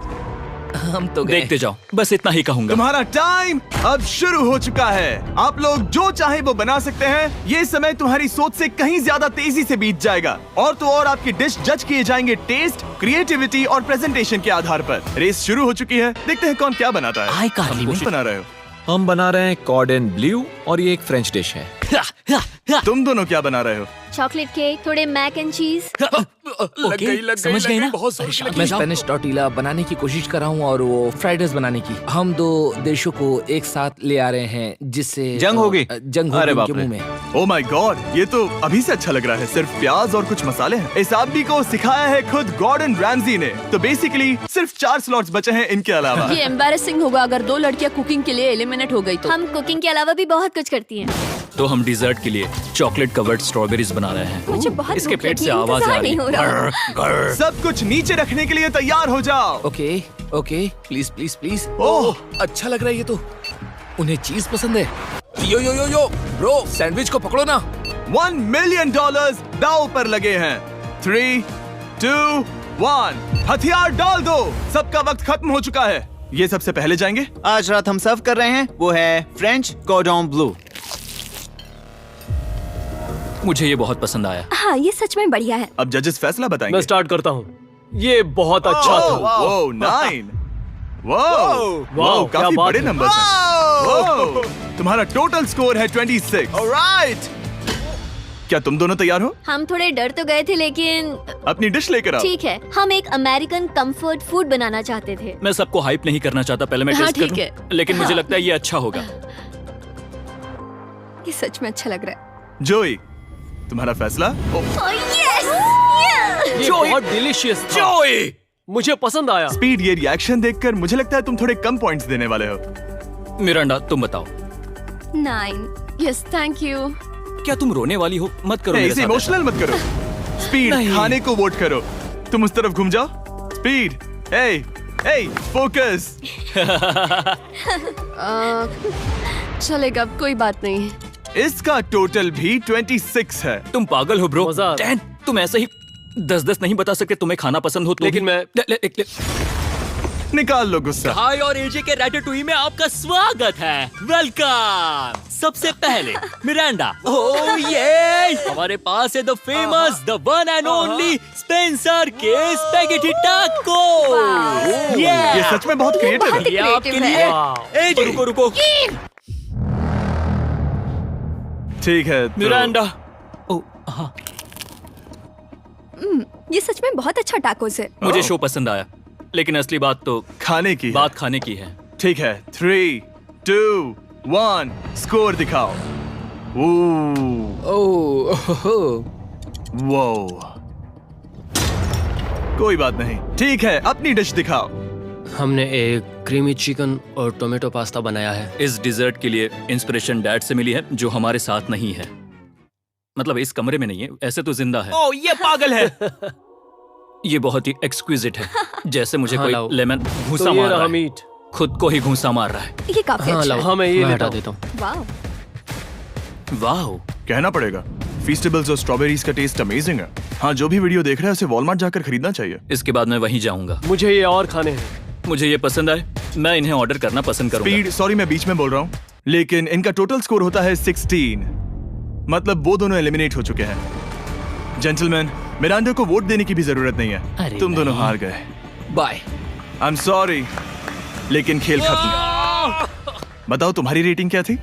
S5: हम तो गए।
S3: देखते जाओ, बस इतना ही कहूंगा।
S1: तुम्हारा टाइम अब शुरू हो चुका है। आप लोग जो चाहे वो बना सकते हैं। ये समय तुम्हारी सोच से कहीं ज्यादा तेजी से बीत जाएगा। और तो और आपकी डिश जज किए जाएंगे टेस्ट, क्रिएटिविटी और प्रेजेंटेशन के आधार पर। रेस शुरू हो चुकी है। देखते हैं कौन क्या बनाता है।
S5: आई काली
S1: तुम बना रहे हो।
S6: हम बना रहे हैं कॉर्डन ब्लू और ये एक फ्रेंच डिश है।
S1: तुम दोनों क्या बना रहे हो?
S7: चॉकलेट केक, थोड़े मैक एंड चीज।
S5: समझ गए ना? मैं स्पेनिश टॉर्टिला बनाने की कोशिश कर रहा हूँ और वो फ्राइड राइस बनाने की। हम 2 देशों को एक साथ ले आ रहे हैं जिससे
S2: जंग होगी।
S5: जंग
S2: अरे
S5: होगी
S2: बाप
S5: उनके
S2: रे।
S5: मुंह में।
S1: ओ माय गॉड, ये तो अभी से अच्छा लग रहा है। सिर्फ प्याज और कुछ मसाले हैं। इस आदमी को सिखाया है खुद गॉर्डन रैमजी ने। तो बेसिकली सिर्फ 4 स्लॉट्स बचे हैं इनके अलावा।
S8: ये एम्बैरेसिंग होगा अगर 2 लड़कियां कुकिंग के लिए एलिमिनेट हो गई तो।
S7: हम कुकिंग के अलावा भी बहुत कुछ करती हैं।
S3: तो हम डिजर्ट के लिए चॉकलेट कवर्ड स्ट्रॉबेरीज बना रहे हैं।
S7: मुझे बहुत
S3: इसके
S7: भूख
S3: पेट
S7: लगी
S3: से
S7: है,
S3: आवाज आ
S7: इंतजार
S3: रही
S7: नहीं हो रहा।
S3: है।
S1: सब कुछ नीचे रखने के लिए तैयार हो जाओ।
S5: Okay okay, please please please.
S1: Oh,
S5: अच्छा लग रहा है ये तो। उन्हें चीज पसंद है। यो यो यो यो ब्रो, सैंडविच को पकड़ो ना।
S1: $1 मिलियन दांव पर लगे हैं। 3, 2, 1, हथियार डाल दो। सबका वक्त खत्म हो चुका है। ये सबसे पहले जाएंगे।
S2: आज रात हम सर्व कर रहे हैं वो है फ्रेंच कॉर्डन ब्लू।
S3: मुझे ये बहुत पसंद आया।
S7: हाँ, ये सच में बढ़िया है।
S1: अब जजेस फैसला बताएंगे।
S9: मैं स्टार्ट करता हूँ। ये बहुत अच्छा था।
S1: वो 9। वाओ,
S9: वाओ, क्या
S1: काफी
S9: बात
S1: बड़े
S9: है।
S1: नंबर हैं। तुम्हारा टोटल स्कोर है 26।
S2: ऑलराइट।
S1: क्या तुम दोनों तैयार हो?
S7: हम थोड़े डर तो गए थे लेकिन
S1: अपनी डिश लेकर आओ।
S7: ठीक है। हम एक अमेरिकन कंफर्ट फूड बनाना चाहते थे।
S3: मैं सबको हाइप नहीं करना चाहता, पहले मैं
S8: हाँ,
S3: टेस्ट
S8: ठीक
S3: करूं।
S8: है।
S3: लेकिन मुझे लगता है ये अच्छा होगा।
S8: ये सच में अच्छा लग रहा है।
S1: जोई, तुम्हारा फैसला?
S9: ये बहुत डिलीशियस था।
S3: जोई,
S9: मुझे पसंद आया।
S1: स्पीड, ये रिएक्शन देखकर मुझे लगता है तुम थोड़े कम पॉइंट्स देने वाले हो।
S3: मिरांडा तुम बताओ।
S8: 9। Yes, thank you.
S3: क्या तुम रोने वाली हो? मत करो मेरे
S1: इसे
S3: साथ
S1: इमोशनल मत करो। स्पीड,
S3: नहीं।
S1: खाने को वोट करो। तुम उस तरफ घूम जाओ। Speed, focus.
S8: चलेगा, कोई बात नहीं।
S1: इसका टोटल भी 26 है।
S3: तुम पागल हो ब्रो।
S9: मजा आ रहा है।
S3: 10, तुम ऐसे ही 10-10 नहीं बता सकते। तुम्हें खाना पसंद हो तो
S9: लेकिन
S3: भी-
S9: मैं-
S1: निकाल लो गुस्सा।
S3: हाय और एजे के रैटेटुई में आपका स्वागत है। वेलकम। सबसे पहले मिरांडा। ओह ये हमारे पास है the famous, the one and only Spencer के स्पैगेटी टाको।
S1: ये सच में बहुत क्रिएटिव है।
S3: ये आपके
S8: creative
S3: लिए।
S8: है।
S3: एजे रुको रुको।
S1: ठीक है तो-
S3: मिरांडा। ओह हाँ,
S8: ये सच में बहुत अच्छा टाकोस है।
S3: मुझे शो पसंद आया, लेकिन असली बात तो
S1: खाने की
S3: बात खाने की है।
S1: ठीक है 3, 2, 1 स्कोर दिखाओ। वो कोई बात नहीं, ठीक है अपनी डिश दिखाओ।
S9: हमने एक क्रीमी चिकन और टोमेटो पास्ता बनाया है।
S3: इस डिजर्ट के लिए इंस्पिरेशन डैड से मिली है, जो हमारे साथ नहीं है। मतलब इस कमरे में नहीं है, ऐसे तो जिंदा है।
S2: ओ ये पागल है।
S3: ये बहुत ही एक्सक्विजिट है, जैसे मुझे कोई
S9: लाओ।
S3: लेमन घूसा
S9: तो ये
S3: मार रहा
S9: रहा
S3: है।
S9: मीट।
S3: खुद को ही घूसा मार रहा है।
S7: ये काफी अच्छा है।
S9: हाँ मैं ये हटा देता हूँ।
S7: वाह।
S3: वाह,
S1: कहना पड़ेगा फीस्टेबल्स और स्ट्रॉबेरीज का टेस्ट अमेजिंग है। हाँ, जो भी वीडियो देख रहा है उसे वॉलमार्ट जाकर खरीदना चाहिए।
S3: इसके बाद मैं वहीं जाऊंगा।
S9: मुझे ये और खाने हैं।
S3: मुझे ये पसंद आए, मैं इन्हें ऑर्डर करना पसंद करूंगा।
S1: स्पीड, सॉरी मैं बीच में बोल रहा हूँ, लेकिन इनका टोटल स्कोर होता है 16। मतलब वो दोनों एलिमिनेट हो चुके हैं। जेंटलमैन, मिरांडा को वोट देने की भी जरूरत नहीं है, तुम दोनों हार गए।
S3: बाय।
S1: आई एम सॉरी, लेकिन खेल खत्म। बताओ तुम्हारी रेटिंग क्या थी?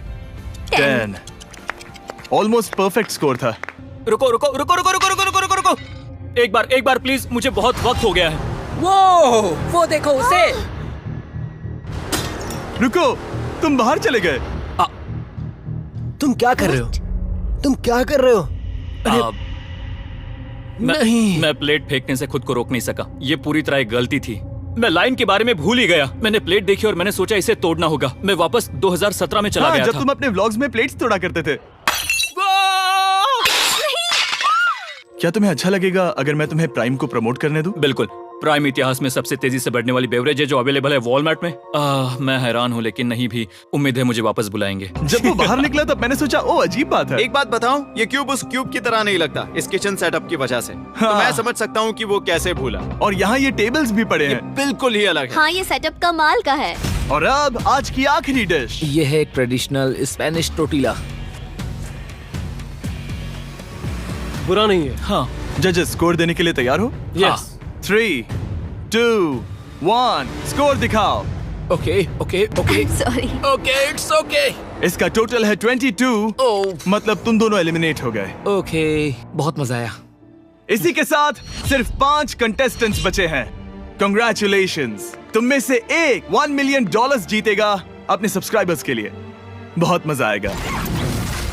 S1: 10। ऑलमोस्ट परफेक्ट स्कोर था।
S3: रुको रुको रुको रुको रुको रुको रुको रुको रुको, एक बार प्लीज, मुझे बहुत वक्त हो गया है।
S4: वो देखो उसे।
S1: रुको, तुम बाहर चले गए।
S4: तुम क्या कर रहे हो? तुम क्या कर रहे हो?
S3: मैं प्लेट फेंकने से खुद को रोक नहीं सका। ये पूरी तरह एक गलती थी। मैं लाइन के बारे में भूल ही गया। मैंने प्लेट देखी और मैंने सोचा इसे तोड़ना होगा। मैं वापस 2017 में चला गया
S1: जब
S3: था।
S1: तुम अपने व्लॉग्स में प्लेट्स तोड़ा करते थे। क्या तुम्हें अच्छा लगेगा अगर मैं तुम्हें प्राइम को प्रमोट करने दूं?
S3: बिल्कुल। प्राइम इतिहास में सबसे तेजी से बढ़ने वाली बेवरेज है जो अवेलेबल है वॉलमार्ट में। मैं हैरान हूँ, लेकिन नहीं भी। उम्मीद है मुझे वापस बुलाएंगे।
S1: जब वो बाहर निकला तब मैंने सोचा ओ अजीब बात है।
S2: एक बात बताऊं, ये क्यूब उस क्यूब की तरह नहीं लगता इस किचन सेटअप की वजह से। तो मैं समझ सकता हूँ कि वो कैसे भूला।
S1: और यहाँ ये टेबल्स भी पड़े
S2: ये
S1: हैं।
S2: बिल्कुल ही अलग है।
S7: हाँ, ये सेटअप कमाल का है।
S1: और अब आज की आखिरी डिश।
S6: ये है एक ट्रेडिशनल स्पेनिश टोटीला।
S9: बुरा नहीं है।
S3: हाँ।
S1: जजेस स्कोर देने के लिए तैयार हो?
S9: यस।
S1: 3, 2, 1 स्कोर दिखाओ।
S6: Okay okay okay
S7: sorry.
S6: Okay, it's okay.
S1: इसका टोटल है 22। मतलब तुम दोनों एलिमिनेट हो गए।
S6: ओके, बहुत मजा आया।
S1: इसी के साथ सिर्फ 5 कंटेस्टेंट्स बचे हैं। कंग्रेचुलेशंस, तुम में से एक $1 मिलियन जीतेगा अपने सब्सक्राइबर्स के लिए। बहुत मजा आएगा।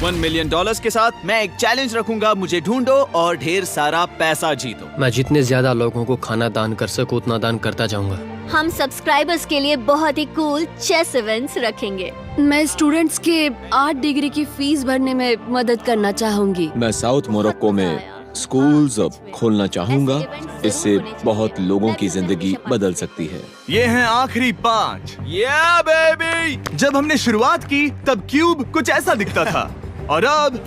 S2: $1 मिलियन के साथ मैं एक चैलेंज रखूंगा, मुझे ढूंढो और ढेर सारा पैसा जीतो।
S9: मैं जितने ज्यादा लोगों को खाना दान कर सकूं उतना दान करता जाऊंगा।
S7: हम सब्सक्राइबर्स के लिए बहुत ही कूल चेस इवेंट्स रखेंगे।
S8: मैं स्टूडेंट्स के 8 डिग्री की फीस भरने में मदद करना चाहूंगी।
S12: मैं साउथ मोरक्को में स्कूल्स अब खोलना चाहूंगा। इससे बहुत लोगों की जिंदगी बदल सकती है।
S1: ये हैं आखिरी 5।
S2: या बेबी।
S1: जब हमने शुरुआत की तब क्यूब कुछ ऐसा दिखता था और अब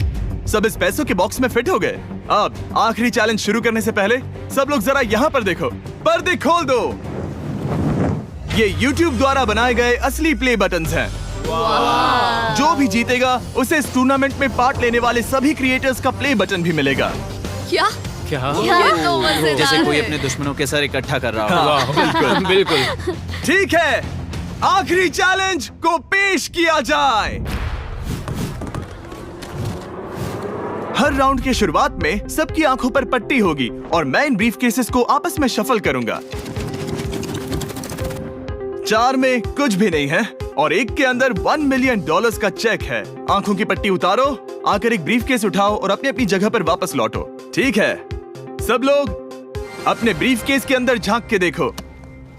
S1: सब इस पैसों के बॉक्स में फिट हो गए। अब आखिरी चैलेंज शुरू करने से पहले सब लोग जरा यहाँ पर देखो। पर्दे खोल दो। ये YouTube द्वारा बनाए गए असली प्ले बटन्स हैं। जो भी जीतेगा उसे इस टूर्नामेंट में पार्ट लेने वाले सभी क्रिएटर्स का प्ले बटन भी मिलेगा।
S8: क्या?
S9: क्या?
S8: ये तो मजेदार
S2: जैसे कोई
S8: है।
S2: अपने दुश्मनों के सर इकट्ठा कर रहा हो।
S1: बिल्कुल
S9: बिल्कुल।
S1: ठीक है, आखिरी चैलेंज को पेश किया जाए। हर राउंड के शुरुआत में सबकी आंखों पर पट्टी होगी और मैं इन ब्रीफ केसेस को आपस में शफल करूंगा। 4 में कुछ भी नहीं है और एक के अंदर $1 मिलियन का चेक है। आंखों की पट्टी उतारो, आकर एक ब्रीफ केस उठाओ और अपनी अपनी जगह पर वापस लौटो। ठीक है, सब लोग अपने ब्रीफ केस के अंदर झांक के देखो।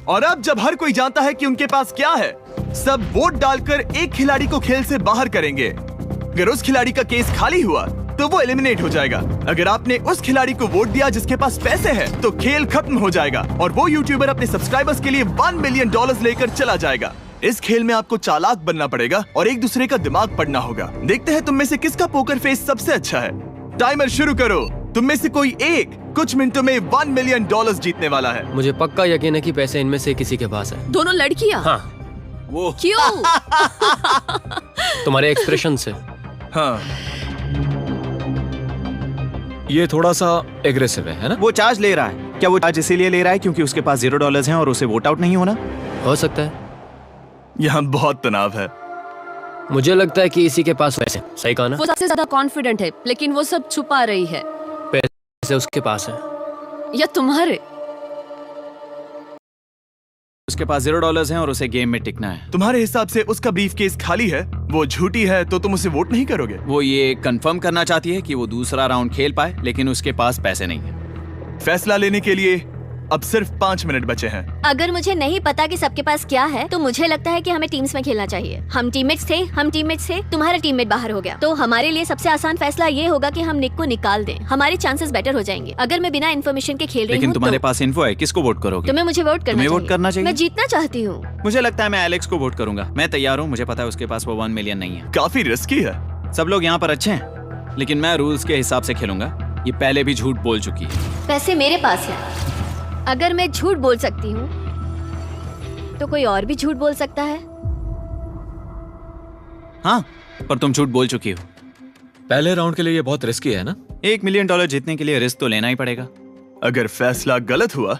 S1: और अब जब हर कोई जानता है कि उनके पास क्या है, सब वोट डालकर एक खिलाड़ी को खेल से बाहर करेंगे। अगर उस खिलाड़ी का केस खाली हुआ तो वो एलिमिनेट हो जाएगा। अगर आपने उस खिलाड़ी को वोट दिया जिसके पास पैसे हैं, तो खेल खत्म हो जाएगा और वो यूट्यूबर अपने सब्सक्राइबर्स के लिए $1 मिलियन लेकर चला जाएगा। इस खेल में आपको चालाक बनना पड़ेगा और एक दूसरे का दिमाग पढ़ना होगा। देखते हैं तुम में से किसका पोकर फेस सबसे अच्छा है। टाइमर शुरू करो। तुम में से कोई एक कुछ मिनटों में $1 मिलियन जीतने वाला है।
S9: मुझे पक्का यकीन है कि पैसे इनमें से किसी के पास है।
S8: दोनों लड़कियां?
S9: हाँ।
S1: वो
S8: क्यों?
S9: तुम्हारे एक्सप्रेशन से।
S1: हाँ,
S6: ये थोड़ा सा एग्रेसिव है ना?
S2: वो चार्ज ले रहा है। क्या वो चार्ज इसीलिए ले रहा है क्योंकि उसके पास $0 हैं और उसे वोट आउट नहीं होना?
S9: हो सकता है।
S1: यहाँ बहुत तनाव है।
S9: मुझे लगता है कि इसी के पास पैसे। सही कहा ना?
S8: वो सबसे ज्यादा कॉन्फिडेंट है, लेकिन वो सब छुपा रही है।
S9: पैसे उसके पास है
S8: या तुम्हारे?
S2: उसके पास $0 हैं और उसे गेम में टिकना है।
S1: तुम्हारे हिसाब से उसका ब्रीफ केस खाली है, वो झूठी है, तो तुम उसे वोट नहीं करोगे?
S2: वो ये कंफर्म करना चाहती है कि वो दूसरा राउंड खेल पाए, लेकिन उसके पास पैसे नहीं है।
S1: फैसला लेने के लिए अब सिर्फ 5 मिनट बचे हैं।
S7: अगर मुझे नहीं पता कि सबके पास क्या है, तो मुझे लगता है कि हमें टीम्स में खेलना चाहिए। हम टीममेट्स थे, तुम्हारा टीममेट बाहर हो गया, तो हमारे लिए सबसे आसान फैसला ये होगा कि हम निक को निकाल दें। हमारे चांसेस बेटर हो जाएंगे। अगर मैं बिना इन्फॉर्मेशन के खेल रही
S2: लेकिन
S7: हूँ
S2: तुम्हारे
S7: तो
S2: पास इन्फो है, किसको वोट करोगे?
S7: तुम्हें मुझे वोट करना चाहिए। मैं जीतना चाहती हूँ।
S2: मुझे लगता है मैं एलेक्स को वोट करूंगा। मैं तैयार हूँ, मुझे पता है उसके पास वो 1 मिलियन नहीं है।
S1: काफी रिस्की है।
S2: सब लोग यहाँ पर अच्छे हैं, लेकिन मैं रूल्स के हिसाब से खेलूंगा। ये पहले भी झूठ बोल चुकी है।
S7: पैसे मेरे पास है। अगर मैं झूठ बोल सकती हूँ, तो कोई और भी झूठ बोल सकता है।
S2: हाँ, पर तुम झूठ बोल चुकी हो।
S6: पहले राउंड के लिए ये बहुत रिस्की है ना?
S2: $1 मिलियन जीतने के लिए रिस्क तो लेना ही पड़ेगा।
S1: अगर फैसला गलत हुआ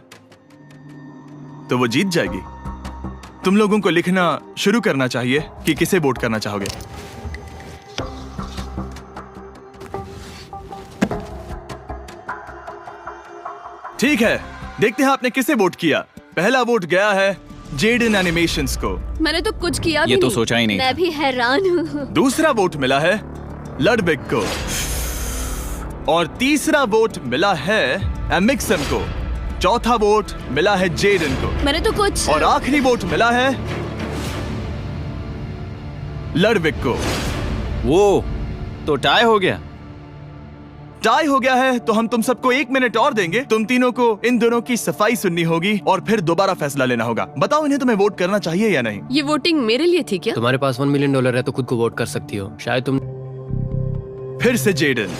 S1: तो वो जीत जाएगी। तुम लोगों को लिखना शुरू करना चाहिए कि किसे वोट करना चाहोगे। ठीक है, देखते हैं आपने किसे वोट किया। पहला वोट गया है जेडन एनिमेशंस को।
S8: मैंने तो कुछ किया भी
S2: ये तो
S8: नहीं।
S2: सोचा ही नहीं।
S7: मैं भी हैरान हूँ।
S1: दूसरा वोट मिला है लडबिग को और तीसरा वोट मिला है एमिक्सन को। चौथा वोट मिला है जेडन को।
S8: मैंने तो कुछ
S1: और आखिरी वोट मिला है लडबिग को।
S2: वो तो टाई हो गया।
S1: टाई हो गया है तो हम तुम सबको 1 मिनट और देंगे। तुम तीनों को इन दोनों की सफाई सुननी होगी और फिर दोबारा फैसला लेना होगा। बताओ इन्हें तुम्हें वोट करना चाहिए या नहीं।
S8: ये वोटिंग मेरे लिए थी क्या?
S9: तुम्हारे पास $1 मिलियन है तो खुद को वोट कर सकती हो। शायद तुम
S1: फिर से जेडन,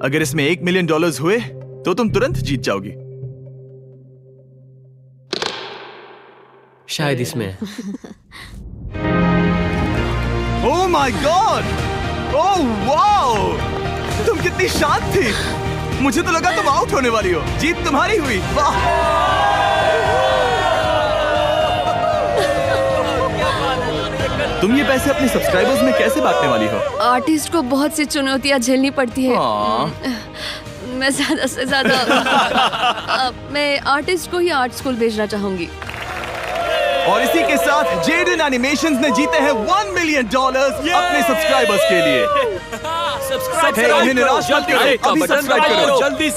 S1: अगर इसमें $1 मिलियन हुए तो तुम तुरंत जीत जाओगी।
S9: शायद इसमें
S1: oh my God, oh wow, तुम कितनी शांत थी। मुझे तो लगा तुम आउट होने वाली हो। जीत तुम्हारी हुई। वाह, तुम ये पैसे अपने सब्सक्राइबर्स में कैसे बांटने वाली हो?
S8: आर्टिस्ट को बहुत सी चुनौतियाँ झेलनी पड़ती है। मैं ज्यादा से ज्यादा मैं आर्टिस्ट को ही आर्ट स्कूल भेजना चाहूंगी।
S1: और इसी के साथ जेडन एनिमेशंस ने जीते हैं $1 मिलियन अपने सब्सक्राइबर्स के लिए।
S3: सब्सक्राइब
S1: उन्हें निराश मत करो, अभी सब्सक्राइब करो।
S3: जल्दी